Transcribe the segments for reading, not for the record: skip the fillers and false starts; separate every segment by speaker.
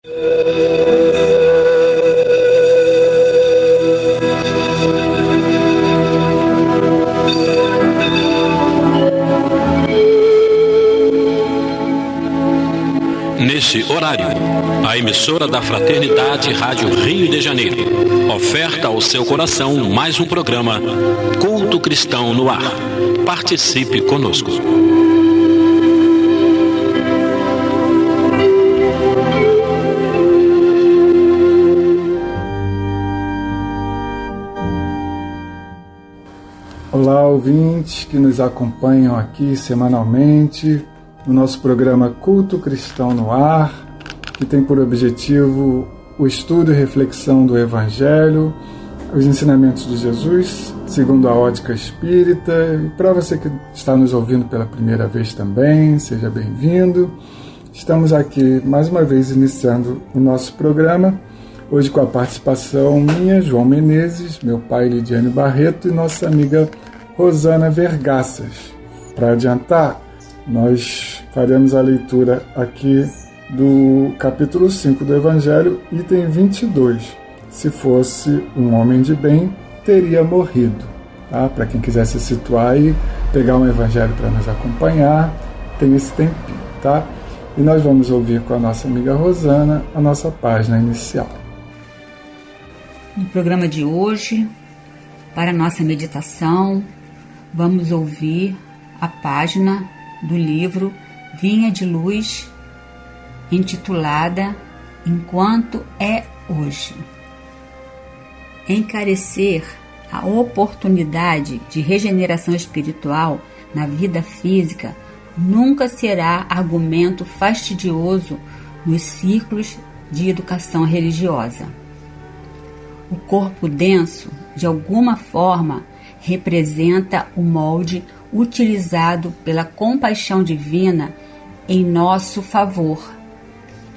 Speaker 1: Nesse horário, a emissora da Fraternidade Rádio Rio de Janeiro oferta ao seu coração mais um programa Culto Cristão no Ar. Participe conosco.
Speaker 2: Olá, ouvintes que nos acompanham aqui semanalmente no nosso programa Culto Cristão no Ar, que tem por objetivo o estudo e reflexão do Evangelho, os ensinamentos de Jesus, segundo a ótica espírita. E para você que está nos ouvindo pela primeira vez também, seja bem-vindo. Estamos aqui mais uma vez iniciando o nosso programa, hoje com a participação minha, João Menezes, meu pai Lidiane Barreto e nossa amiga Rosana Vergaças. Para adiantar, nós faremos a leitura aqui do capítulo 5 do Evangelho, item 22. Se fosse um homem de bem, teria morrido. Tá? Para quem quiser se situar e pegar um Evangelho para nos acompanhar, tem esse tempinho. Tá? E nós vamos ouvir com a nossa amiga Rosana a nossa página inicial.
Speaker 3: No programa de hoje, para a nossa meditação, vamos ouvir a página do livro Vinha de Luz, intitulada Enquanto é Hoje. Encarecer a oportunidade de regeneração espiritual na vida física nunca será argumento fastidioso nos círculos de educação religiosa. O corpo denso, de alguma forma, representa o molde utilizado pela compaixão divina em nosso favor,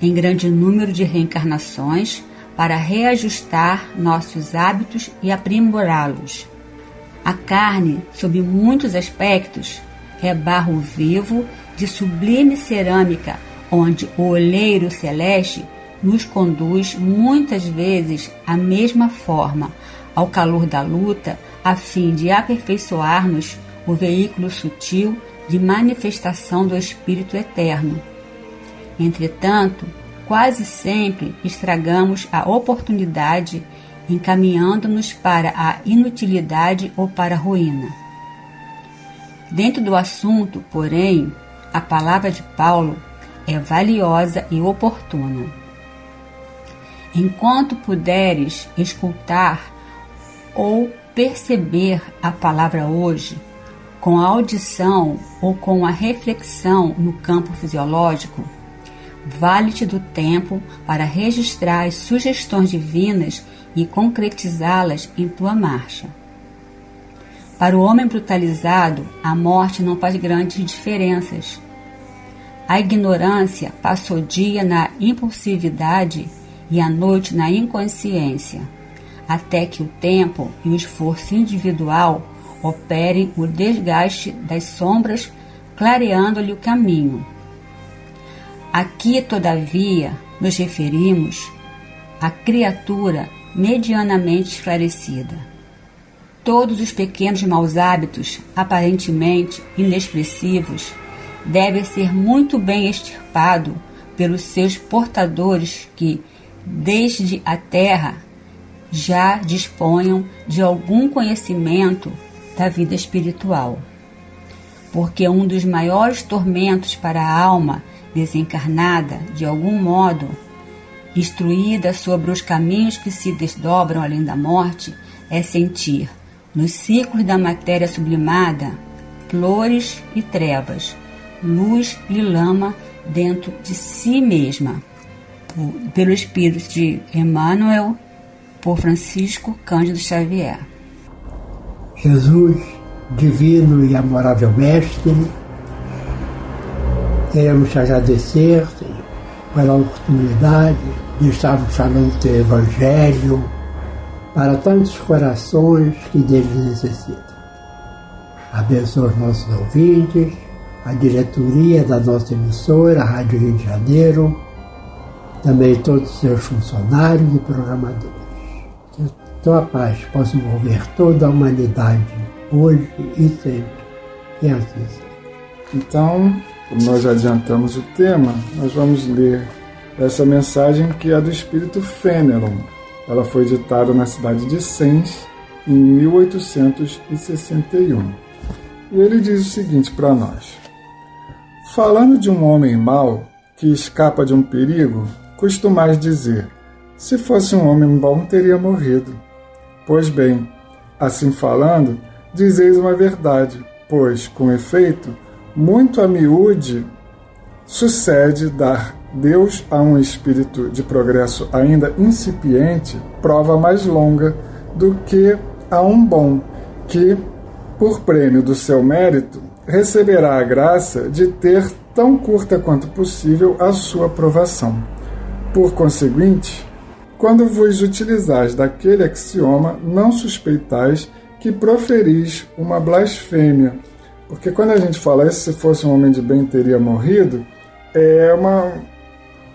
Speaker 3: em grande número de reencarnações, para reajustar nossos hábitos e aprimorá-los. A carne, sob muitos aspectos, é barro vivo de sublime cerâmica, onde o olheiro celeste nos conduz muitas vezes à mesma forma, ao calor da luta, a fim de aperfeiçoar-nos o veículo sutil de manifestação do Espírito Eterno. Entretanto, quase sempre estragamos a oportunidade, encaminhando-nos para a inutilidade ou para a ruína. Dentro do assunto, porém, a palavra de Paulo é valiosa e oportuna. Enquanto puderes escutar ou perceber a palavra hoje, com a audição ou com a reflexão no campo fisiológico, vale-te do tempo para registrar as sugestões divinas e concretizá-las em tua marcha. Para o homem brutalizado, a morte não faz grandes diferenças. A ignorância passa o dia na impulsividade e a noite na inconsciência, até que o tempo e o esforço individual operem o desgaste das sombras, clareando-lhe o caminho. Aqui, todavia, nos referimos à criatura medianamente esclarecida. Todos os pequenos maus hábitos, aparentemente inexpressivos, devem ser muito bem extirpados pelos seus portadores que, desde a terra, já disponham de algum conhecimento da vida espiritual. Porque um dos maiores tormentos para a alma desencarnada, de algum modo, instruída sobre os caminhos que se desdobram além da morte, é sentir, nos ciclos da matéria sublimada, flores e trevas, luz e lama dentro de si mesma. Pelo Espírito de Emmanuel, por Francisco Cândido Xavier.
Speaker 4: Jesus, divino e amorável Mestre, queremos te agradecer pela oportunidade de estarmos falando do Evangelho para tantos corações que dele necessitam. Abençoa os nossos ouvintes, a diretoria da nossa emissora, a Rádio Rio de Janeiro, também todos os seus funcionários e programadores. Que a tua paz possa envolver toda a humanidade, hoje e sempre, e assim seja.
Speaker 2: Então, como nós já adiantamos o tema, nós vamos ler essa mensagem que é do Espírito Fenelon. Ela foi ditada na cidade de Sens, em 1861. E ele diz o seguinte para nós: falando de um homem mau que escapa de um perigo, costumais dizer: se fosse um homem bom, teria morrido. Pois bem, assim falando, dizeis uma verdade, pois, com efeito, muito a miúde sucede dar Deus a um espírito de progresso ainda incipiente prova mais longa do que a um bom, que, por prêmio do seu mérito, receberá a graça de ter tão curta quanto possível a sua provação. Por conseguinte, quando vos utilizais daquele axioma, não suspeitais que proferis uma blasfêmia. Porque quando a gente fala isso, se fosse um homem de bem teria morrido, é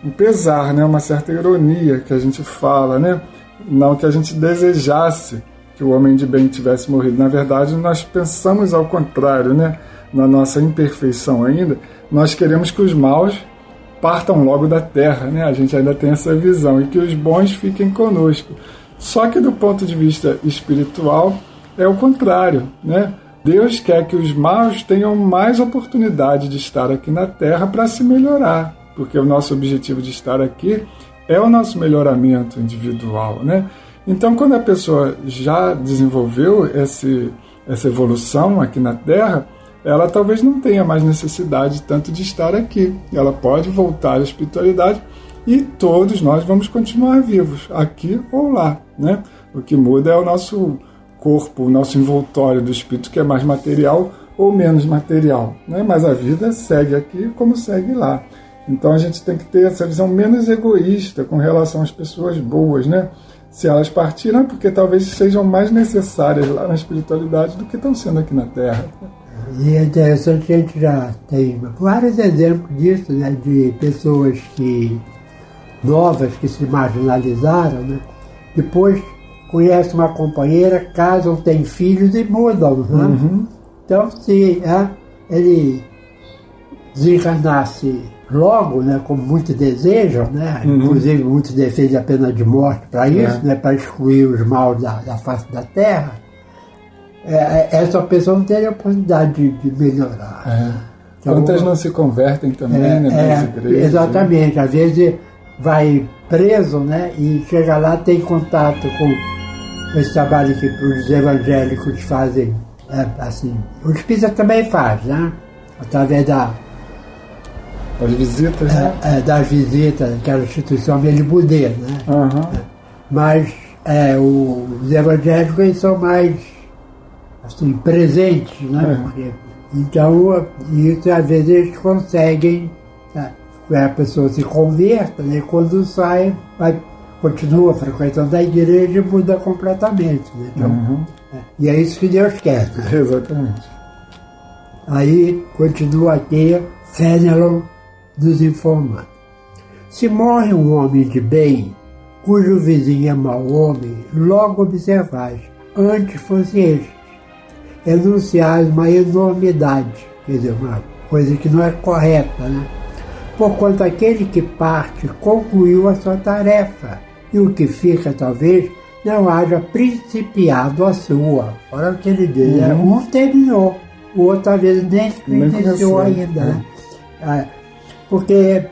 Speaker 2: um pesar, né? Uma certa ironia que a gente fala, né? Não que a gente desejasse que o homem de bem tivesse morrido. Na verdade, nós pensamos ao contrário, né? Na nossa imperfeição ainda, nós queremos que os maus partam logo da terra, né? A gente ainda tem essa visão, e que os bons fiquem conosco. Só que do ponto de vista espiritual, é o contrário, né? Deus quer que os maus tenham mais oportunidade de estar aqui na terra para se melhorar, porque o nosso objetivo de estar aqui é o nosso melhoramento individual, né? Então, quando a pessoa já desenvolveu essa evolução aqui na terra, ela talvez não tenha mais necessidade tanto de estar aqui. Ela pode voltar à espiritualidade e todos nós vamos continuar vivos, aqui ou lá, né? O que muda é o nosso corpo, o nosso envoltório do espírito, que é mais material ou menos material, né? Mas a vida segue aqui como segue lá. Então a gente tem que ter essa visão menos egoísta com relação às pessoas boas, né? Se elas partiram, porque talvez sejam mais necessárias lá na espiritualidade do que estão sendo aqui na Terra.
Speaker 4: E é interessante que a gente já tem vários exemplos disso, né? De pessoas novas que se marginalizaram, né? Depois conhecem uma companheira, casam, têm filhos e mudam, né?
Speaker 2: Uhum.
Speaker 4: Então, se ele desencarnasse logo, né, como muitos desejam, né? Inclusive muitos defendem a pena de morte para isso, né, para excluir os maus da face da Terra, essa pessoa não teria oportunidade de melhorar.
Speaker 2: Então, quantas não se convertem também, né, nas igrejas?
Speaker 4: Exatamente, né? Às vezes vai preso, né, e chega lá, tem contato com esse trabalho que os evangélicos fazem, assim, o espírita também faz, né, através das
Speaker 2: visitas, né?
Speaker 4: Das visitas, aquela instituição Melibudê, né?
Speaker 2: Uhum.
Speaker 4: Mas os evangélicos eles são mais assim, presentes, né? Porque, então, isso às vezes eles conseguem, a pessoa se converta, né? Quando sai, continua frequentando a igreja e muda completamente, né? Então, e é isso que Deus quer, né?
Speaker 2: Exatamente.
Speaker 4: Aí continua aqui Fenelon nos informando. Se morre um homem de bem, cujo vizinho é mau homem, logo observais, antes fosse este, enunciais uma enormidade, quer dizer, uma coisa que não é correta, né? Porquanto aquele que parte concluiu a sua tarefa, e o que fica, talvez, não haja principiado a sua. Olha o que ele diz, um terminou, o outro, talvez, nem iniciou ainda, né? Porque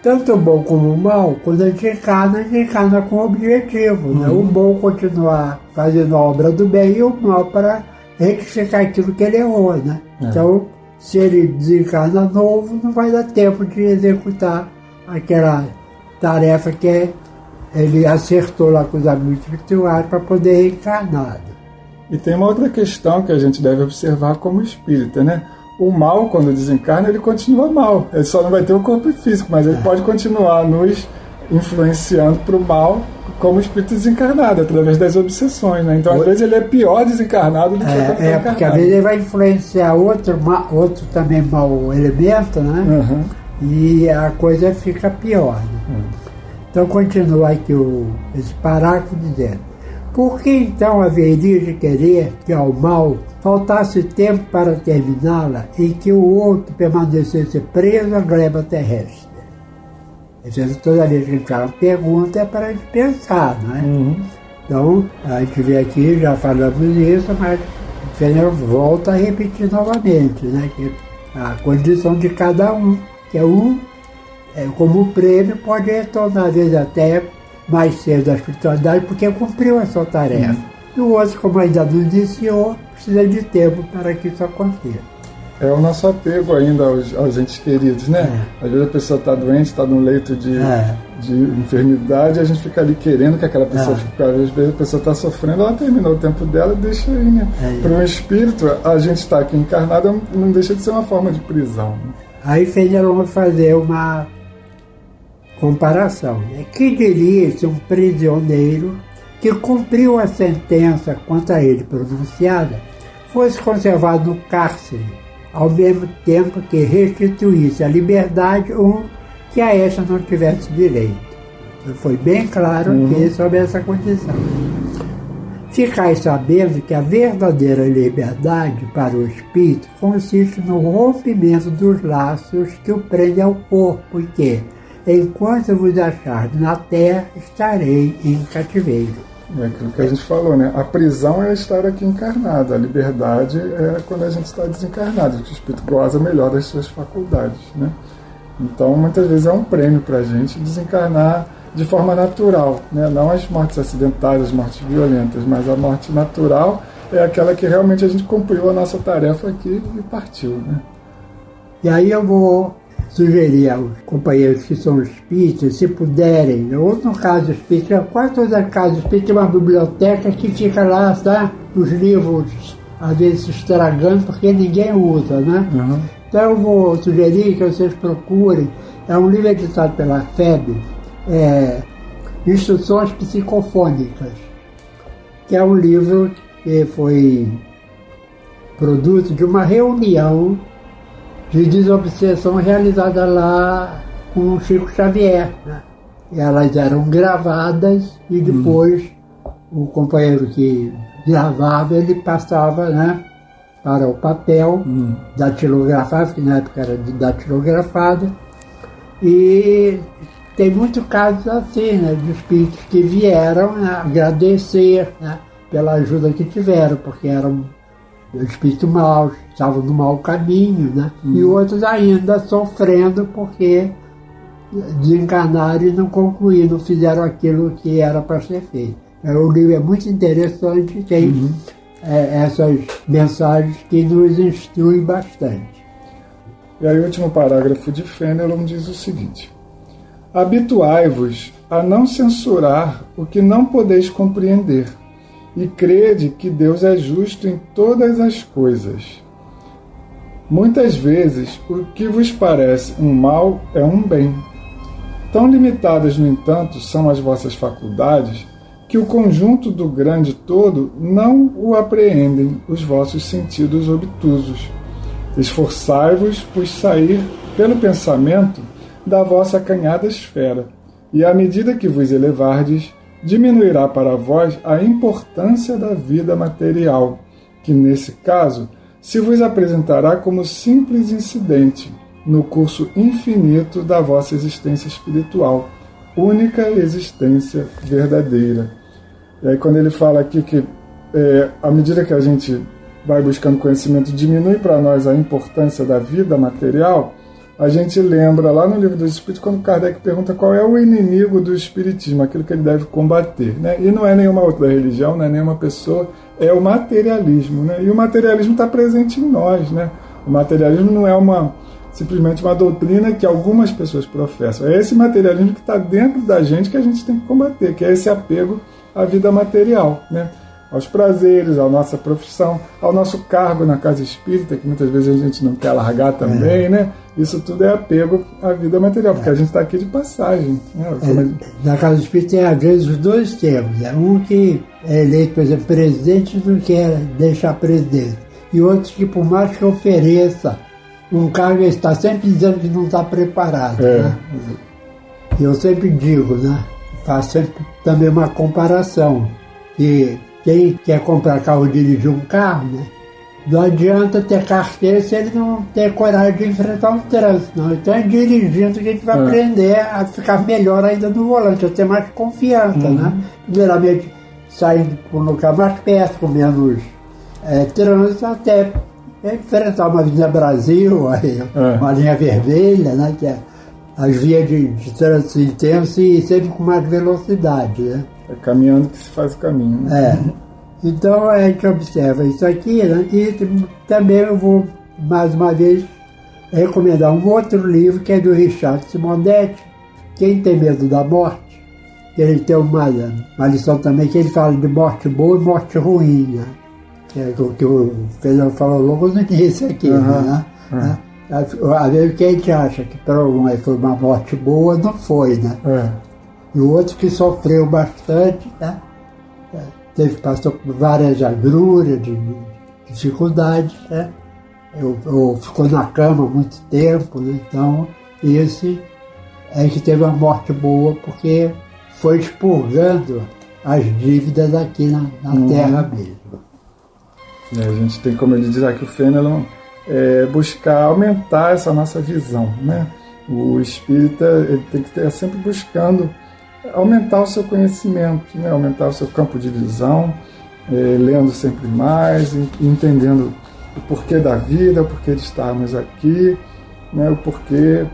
Speaker 4: tanto o bom como o mal, quando a gente encarna com objetivo, né? O bom continuar fazendo a obra do bem e o mal para retificar aquilo que ele errou, né? Então, se ele desencarna novo, não vai dar tempo de executar aquela tarefa que ele acertou lá com os amigos espirituais para poder reencarnar.
Speaker 2: E tem uma outra questão que a gente deve observar como espírita, né? O mal, quando desencarna, ele continua mal. Ele só não vai ter o corpo físico, mas ele pode continuar nos influenciando para o mal como espírito desencarnado, através das obsessões, né? Então, às vezes, ele é pior desencarnado do que quando está encarnado.
Speaker 4: Porque às vezes ele vai influenciar outro também mau elemento, né? E a coisa fica pior, né? Então continua aqui esse parágrafo dizendo: por que então haveria de querer que ao mal faltasse tempo para terminá-la e que o outro permanecesse preso à gleba terrestre? Toda vez que a gente fala uma pergunta é para a gente pensar, não é?
Speaker 2: Uhum.
Speaker 4: Então, a gente vê aqui, já falamos isso, mas o Fenelon volta a repetir novamente, né? Que a condição de cada um, que como prêmio, pode retornar, às vezes até mais cedo da espiritualidade, porque cumpriu a sua tarefa. E o outro, como ainda não iniciou, precisa de tempo para que isso aconteça.
Speaker 2: É o nosso apego ainda aos entes queridos, né? Às vezes a pessoa está doente, está num leito de enfermidade, e a gente fica ali querendo que aquela pessoa fique. Às vezes a pessoa está sofrendo, ela terminou o tempo dela, deixa aí, né? Para um espírito, a gente está aqui encarnado não deixa de ser uma forma de prisão. Né?
Speaker 4: Aí Fenelon vai fazer uma comparação. Né? Que diria se um prisioneiro que cumpriu a sentença contra ele pronunciada fosse conservado no cárcere, ao mesmo tempo que restituísse a liberdade que a esta não tivesse direito. Então, foi bem claro que sobre essa condição. Ficai sabendo que a verdadeira liberdade para o espírito consiste no rompimento dos laços que o prendem ao corpo, e que, enquanto vos achardes na terra, estarei em cativeiro.
Speaker 2: É aquilo que a gente falou, né? A prisão é estar aqui encarnado, a liberdade é quando a gente está desencarnado, que o espírito goza melhor das suas faculdades, né? Então, muitas vezes é um prêmio para a gente desencarnar de forma natural, né? Não as mortes acidentais, as mortes violentas, mas a morte natural é aquela que realmente a gente cumpriu a nossa tarefa aqui e partiu, né?
Speaker 4: E aí eu vou sugerir aos companheiros que são espíritas, se puderem, ou no caso espírita, quase todas as casas espíritas, tem uma biblioteca que fica lá, tá? Os livros, às vezes, se estragando, porque ninguém usa, né? Então eu vou sugerir que vocês procurem, é um livro editado pela FEB, Instruções Psicofônicas, que é um livro que foi produto de uma reunião de desobsessão realizada lá com o Chico Xavier. Né? Elas eram gravadas e depois o companheiro que gravava, ele passava, né, para o papel datilografado, que na época era datilografado, e tem muitos casos assim, né, de espíritos que vieram, né, agradecer, né, pela ajuda que tiveram, porque eram espíritos maus, estavam no mau caminho, né? E outros ainda sofrendo porque desencarnaram e não concluíram, não fizeram aquilo que era para ser feito. O livro é muito interessante, tem essas mensagens que nos instruem bastante.
Speaker 2: E aí o último parágrafo de Fenelon diz o seguinte: habituai-vos a não censurar o que não podeis compreender, e crede que Deus é justo em todas as coisas. Muitas vezes, o que vos parece um mal é um bem. Tão limitadas, no entanto, são as vossas faculdades, que o conjunto do grande todo não o apreendem os vossos sentidos obtusos. Esforçai-vos, pois, sair pelo pensamento da vossa acanhada esfera, e à medida que vos elevardes, diminuirá para vós a importância da vida material, que nesse caso se vos apresentará como simples incidente no curso infinito da vossa existência espiritual, única existência verdadeira. E aí quando ele fala aqui que à medida que a gente vai buscando conhecimento, diminui para nós a importância da vida material, a gente lembra lá no Livro dos Espíritos, quando Kardec pergunta qual é o inimigo do Espiritismo, aquilo que ele deve combater, né? E não é nenhuma outra religião, não é nenhuma pessoa, é o materialismo, né? E o materialismo está presente em nós, né? O materialismo não é simplesmente uma doutrina que algumas pessoas professam, é esse materialismo que está dentro da gente que a gente tem que combater, que é esse apego à vida material, né? Aos prazeres, à nossa profissão, ao nosso cargo na casa espírita, que muitas vezes a gente não quer largar também, né? Isso tudo é apego à vida material, porque a gente está aqui de passagem. Né?
Speaker 4: Na casa espírita tem, às vezes, os dois termos. Um que é eleito, por exemplo, presidente e não quer deixar presidente. E outros que, por mais que ofereça um cargo, ele está sempre dizendo que não está preparado. Né? Eu sempre digo, né? Faço sempre também uma comparação, que quem quer comprar carro e dirigir um carro, né? Não adianta ter carteira se ele não ter coragem de enfrentar um trânsito, não. Então é dirigindo que a gente vai aprender a ficar melhor ainda no volante, a ter mais confiança, né? Primeiramente, saindo para um lugar mais perto, com menos trânsito, até enfrentar uma Avenida Brasil, uma linha vermelha, né? Que é as vias de trânsito intenso e sempre com mais velocidade, né?
Speaker 2: É caminhando que se faz o caminho.
Speaker 4: Né? Então a gente observa isso aqui, né? E também eu vou, mais uma vez, recomendar um outro livro que é do Richard Simonetti, Quem Tem Medo da Morte, que ele tem uma lição também que ele fala de morte boa e morte ruim, né? Que é o que o Pedro falou logo no início aqui, né? Às vezes o que a gente acha que para um foi uma morte boa, não foi, né? E o outro que sofreu bastante, né? Passou por várias agruras, de dificuldades, né? Ficou na cama muito tempo, né? Então esse é que teve uma morte boa, porque foi expurgando as dívidas aqui na terra mesmo.
Speaker 2: E a gente tem, como ele diz aqui, o Fenelon, buscar aumentar essa nossa visão, né? O espírita ele tem que estar sempre buscando aumentar o seu conhecimento, né? Aumentar o seu campo de visão, lendo sempre mais, entendendo o porquê da vida, o porquê de estarmos aqui, né? O porquê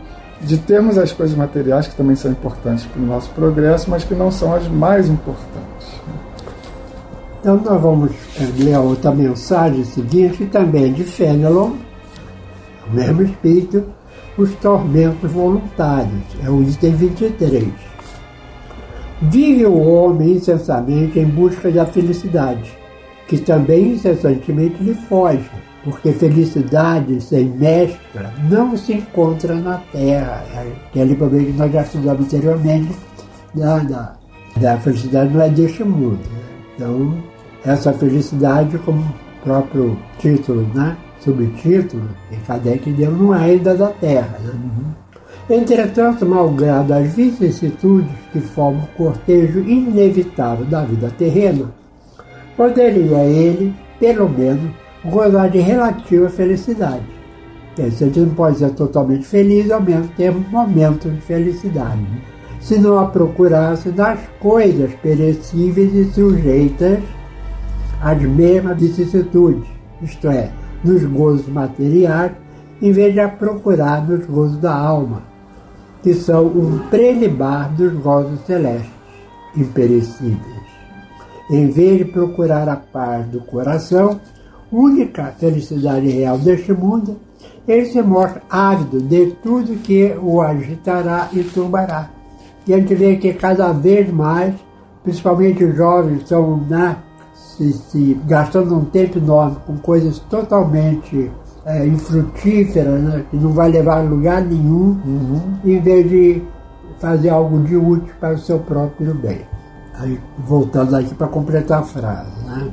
Speaker 2: de termos as coisas materiais que também são importantes para o nosso progresso, mas que não são as mais importantes.
Speaker 4: Então nós vamos ler a outra mensagem seguinte, que também é de Fenelon, o mesmo espírito, os tormentos voluntários, é o item 23. Vive o homem incessantemente em busca da felicidade, que também incessantemente lhe foge, porque felicidade sem mescla não se encontra na Terra. Aquele problema que nós já estudamos anteriormente, da felicidade não é deste mundo. Então, essa felicidade, como o próprio título, né? Subtítulo, que Kardec deu, não é ainda da Terra. Né? Entretanto, malgrado as vicissitudes que formam o cortejo inevitável da vida terrena, poderia ele, pelo menos, gozar de relativa felicidade. A gente não pode ser totalmente feliz, ao mesmo tempo momentos de felicidade, se não a procurasse nas coisas perecíveis e sujeitas às mesmas vicissitudes, isto é, nos gozos materiais, em vez de a procurar nos gozos da alma, que são um prelibar dos gozos celestes, imperecíveis. Em vez de procurar a paz do coração, única felicidade real deste mundo, ele se mostra ávido de tudo que o agitará e turbará. E a gente vê que cada vez mais, principalmente os jovens, estão se gastando um tempo enorme com coisas totalmente infrutíferas, né, que não vai levar a lugar nenhum, em vez de fazer algo de útil para o seu próprio bem. Aí, voltando aqui para completar a frase, né?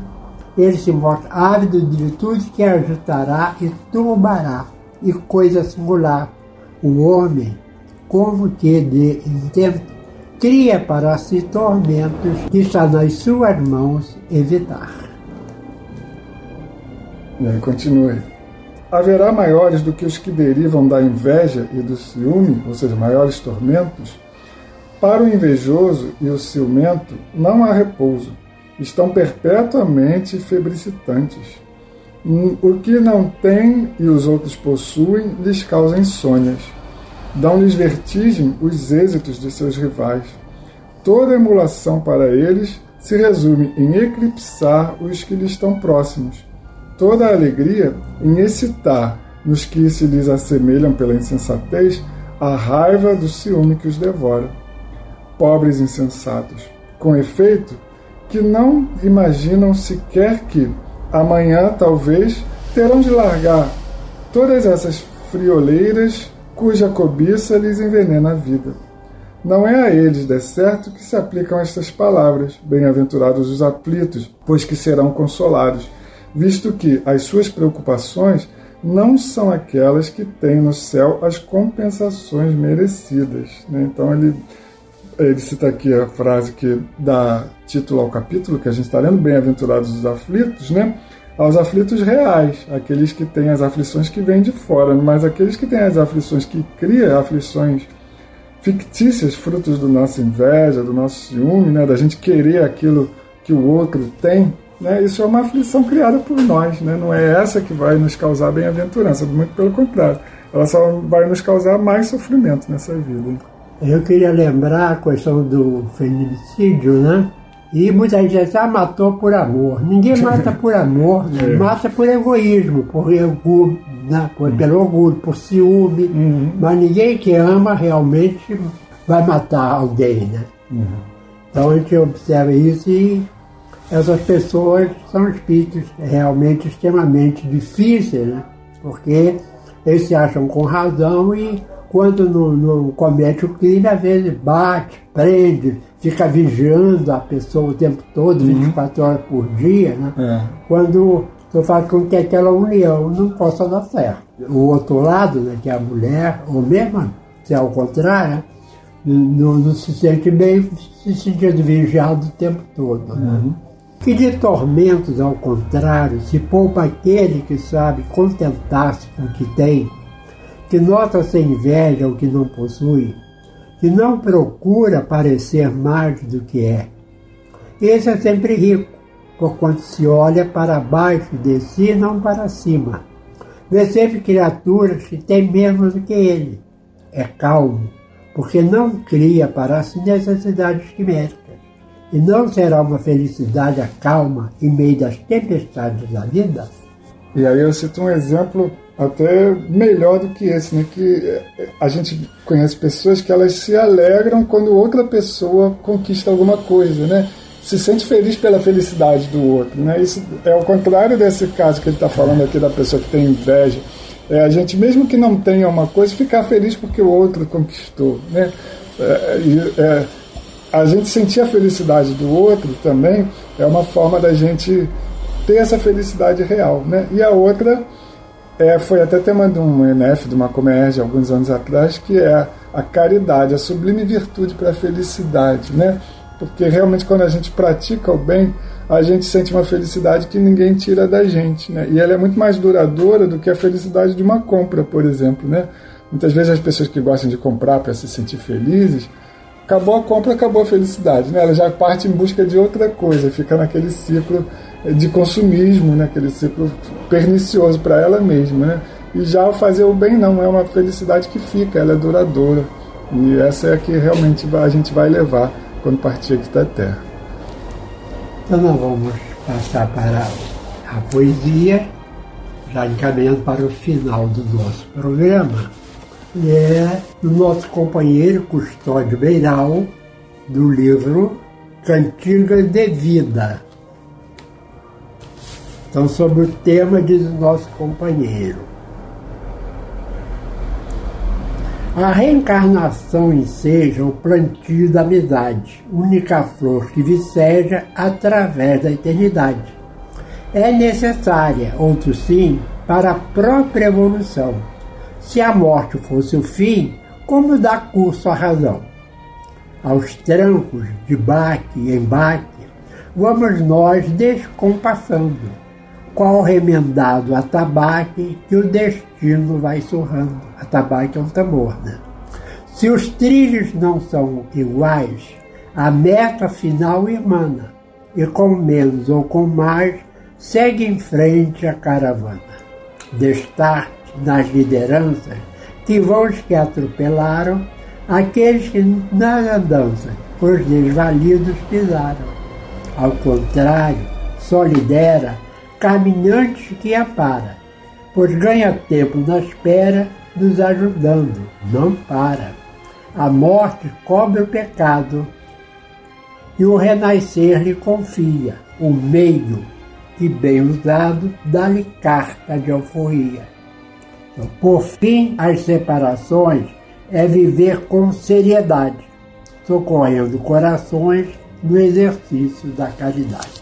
Speaker 4: Ele se mostra ávido de tudo que agitará e turbará, e coisa singular, o homem, como que de intento, cria para si tormentos que está nas suas mãos evitar.
Speaker 2: E aí continue. Haverá maiores do que os que derivam da inveja e do ciúme, ou seja, maiores tormentos? Para o invejoso e o ciumento não há repouso, estão perpetuamente febricitantes. O que não tem e os outros possuem lhes causa insônias. Dão-lhes vertigem os êxitos de seus rivais. Toda emulação para eles se resume em eclipsar os que lhes estão próximos. Toda a alegria em excitar nos que se lhes assemelham pela insensatez a raiva do ciúme que os devora. Pobres insensatos, com efeito, que não imaginam sequer que, amanhã, talvez, terão de largar todas essas frioleiras cuja cobiça lhes envenena a vida. Não é a eles, de certo, que se aplicam estas palavras, bem-aventurados os aflitos, pois que serão consolados, visto que as suas preocupações não são aquelas que têm no céu as compensações merecidas, né? Então ele cita aqui a frase que dá título ao capítulo que a gente está lendo, bem-aventurados os aflitos, né? Aos aflitos reais, aqueles que têm as aflições que vêm de fora, mas aqueles que têm as aflições que criam, aflições fictícias, frutos da nossa inveja, do nosso ciúme, né? Da gente querer aquilo que o outro tem, né? Isso é uma aflição criada por nós, né? Não é essa que vai nos causar bem-aventurança, muito pelo contrário, ela só vai nos causar mais sofrimento nessa vida.
Speaker 4: Eu queria lembrar a questão do feminicídio, né? E muita gente matou por amor. Ninguém mata por amor, né? Mata por egoísmo, por orgulho, né? Pelo orgulho, por ciúme. Mas ninguém que ama realmente vai matar alguém, né? Então a gente observa isso e essas pessoas são espíritos realmente extremamente difíceis, né? Porque eles se acham com razão e quando não comete o crime, às vezes bate, prende, fica vigiando a pessoa o tempo todo, 24 horas por dia, né? Quando faz com que aquela união não possa dar certo. O outro lado, né, que é a mulher, ou mesmo se é ao contrário, não se sente bem, se sentindo vigiado o tempo todo. Né? Que de tormentos, ao contrário, se poupa aquele que sabe contentar-se com o que tem, que nota sem inveja o que não possui, que não procura parecer mais do que é. Esse é sempre rico, porquanto se olha para baixo de si, não para cima. Vê sempre criaturas que têm menos do que ele. É calmo, porque não cria para si necessidades quiméricas. E não será uma felicidade a calma em meio das tempestades da vida?
Speaker 2: E aí eu cito um exemplo até melhor do que esse, né? Que a gente conhece pessoas que elas se alegram quando outra pessoa conquista alguma coisa, né? Se sente feliz pela felicidade do outro, né? Isso é o contrário desse caso que ele está falando aqui da pessoa que tem inveja. A gente, mesmo que não tenha uma coisa, ficar feliz porque o outro conquistou, né? A gente sentir a felicidade do outro também é uma forma da gente ter essa felicidade real, né? E a outra foi até tema de um NF, de uma Comerge, alguns anos atrás, que é a caridade, a sublime virtude para a felicidade, né? Porque realmente quando a gente pratica o bem, a gente sente uma felicidade que ninguém tira da gente, né? E ela é muito mais duradoura do que a felicidade de uma compra, por exemplo, né? Muitas vezes as pessoas que gostam de comprar para se sentir felizes, acabou a compra, acabou a felicidade, né? Ela já parte em busca de outra coisa, fica naquele ciclo de consumismo, né? Aquele ciclo pernicioso para ela mesma, né? E já fazer o bem não, é uma felicidade que fica, ela é duradoura. E essa é a que realmente a gente vai levar quando partir aqui da Terra.
Speaker 4: Então nós vamos passar para a poesia, já encaminhando para o final do nosso programa. E é do nosso companheiro Custódio Beiral, do livro Cantigas de Vida. Então, sobre o tema, diz o nosso companheiro: a reencarnação enseja o plantio da amizade, única flor que viceja através da eternidade. É necessária, outro sim, para a própria evolução. Se a morte fosse o fim, como dar curso à razão? Aos trancos de baque e embate, vamos nós descompassando, qual remendado atabaque que o destino vai surrando. Atabaque é um tambor, né? Se os trilhos não são iguais, a meta final emana, e com menos ou com mais, segue em frente a caravana. Destarte nas lideranças, que vão os que atropelaram, aqueles que nas andanças os desvalidos pisaram. Ao contrário, só lidera caminhantes que apara, pois ganha tempo na espera, nos ajudando, não para. A morte cobre o pecado e o renascer lhe confia, o meio que, bem usado, dá-lhe carta de alforria. Então, por fim, as separações é viver com seriedade, socorrendo corações no exercício da caridade.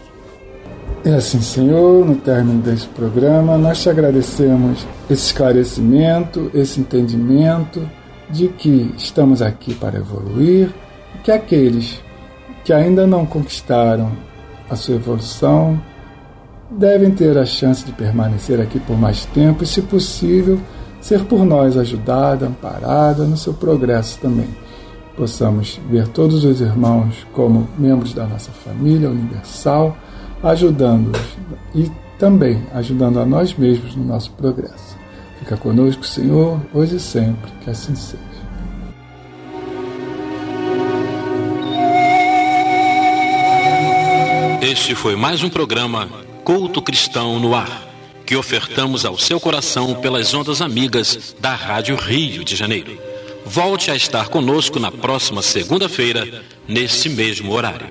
Speaker 2: É assim, Senhor, no término deste programa, nós te agradecemos esse esclarecimento, esse entendimento de que estamos aqui para evoluir e que aqueles que ainda não conquistaram a sua evolução devem ter a chance de permanecer aqui por mais tempo e, se possível, ser por nós ajudada, amparada no seu progresso também. Possamos ver todos os irmãos como membros da nossa família universal, ajudando-os e também ajudando a nós mesmos no nosso progresso. Fica conosco, Senhor, hoje e sempre, que assim seja.
Speaker 1: Este foi mais um programa Culto Cristão no Ar, que ofertamos ao seu coração pelas ondas amigas da Rádio Rio de Janeiro. Volte a estar conosco na próxima segunda-feira, nesse mesmo horário.